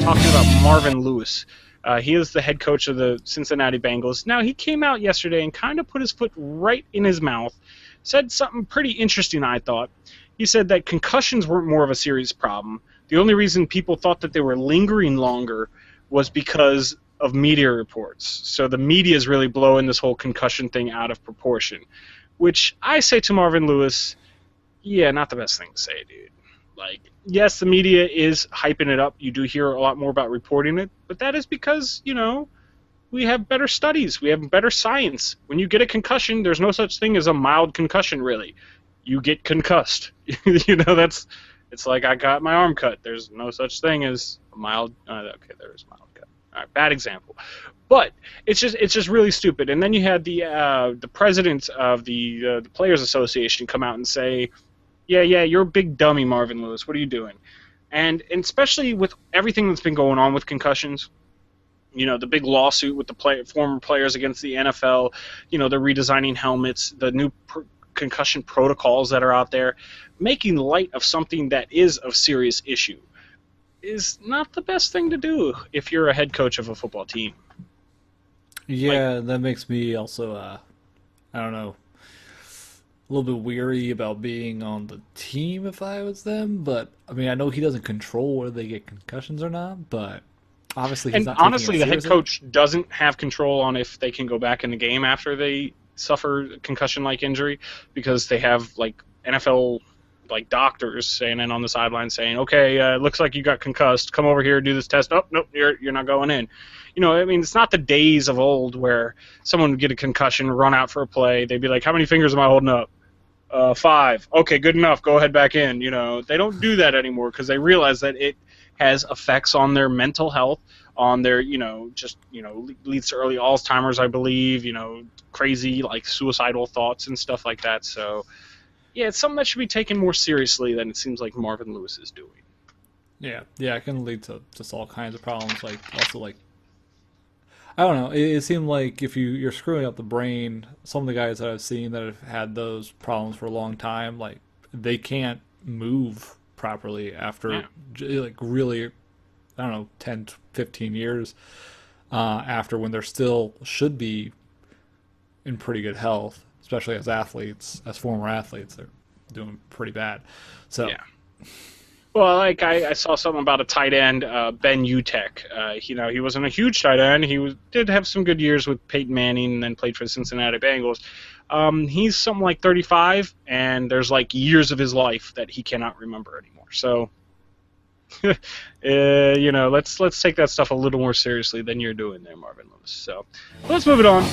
talking about Marvin Lewis. He is the head coach of the Cincinnati Bengals. Now, he came out yesterday and kind of put his foot right in his mouth, said something pretty interesting, I thought. He said that concussions weren't more of a serious problem. The only reason people thought that they were lingering longer was because of media reports. So the media is really blowing this whole concussion thing out of proportion, which I say to Marvin Lewis, yeah, not the best thing to say, dude. Like, yes, the media is hyping it up. You do hear a lot more about reporting it, but that is because, we have better studies. We have better science. When you get a concussion, there's no such thing as a mild concussion, really. You get concussed. It's like I got my arm cut. There's no such thing as a mild. Okay, there is a mild cut. All right, bad example, but it's just really stupid. And then you had the president of the Players Association come out and say, yeah, you're a big dummy, Marvin Lewis. What are you doing? And especially with everything that's been going on with concussions, the big lawsuit with the former players against the NFL, they're redesigning helmets, the new concussion protocols that are out there, making light of something that is of serious issue is not the best thing to do if you're a head coach of a football team. Yeah, that makes me also, I don't know, a little bit weary about being on the team if I was them, but I mean, I know he doesn't control whether they get concussions or not, but obviously he's not taking it seriously. The head coach doesn't have control on if they can go back in the game after they suffer concussion-like injury, because they have like NFL doctors standing on the sideline saying, okay, looks like you got concussed, come over here, do this test. Oh, nope, you're not going in. It's not the days of old where someone would get a concussion, run out for a play, they'd be like, how many fingers am I holding up? 5. Okay, good enough. Go ahead back in. They don't do that anymore because they realize that it has effects on their mental health, on their, leads to early Alzheimer's, I believe, crazy, suicidal thoughts and stuff like that. So, yeah, it's something that should be taken more seriously than it seems like Marvin Lewis is doing. Yeah, it can lead to just all kinds of problems, I don't know. It seemed like if you're screwing up the brain, some of the guys that I've seen that have had those problems for a long time, they can't move properly after really, I don't know, 10, 15 years after, when they're still should be in pretty good health, especially as athletes, as former athletes. They're doing pretty bad. So. Yeah. Well, I saw something about a tight end, Ben Utek. He wasn't a huge tight end. He did have some good years with Peyton Manning and then played for the Cincinnati Bengals. He's something like 35, and there's years of his life that he cannot remember anymore. So, let's take that stuff a little more seriously than you're doing there, Marvin Lewis. So, let's move it on.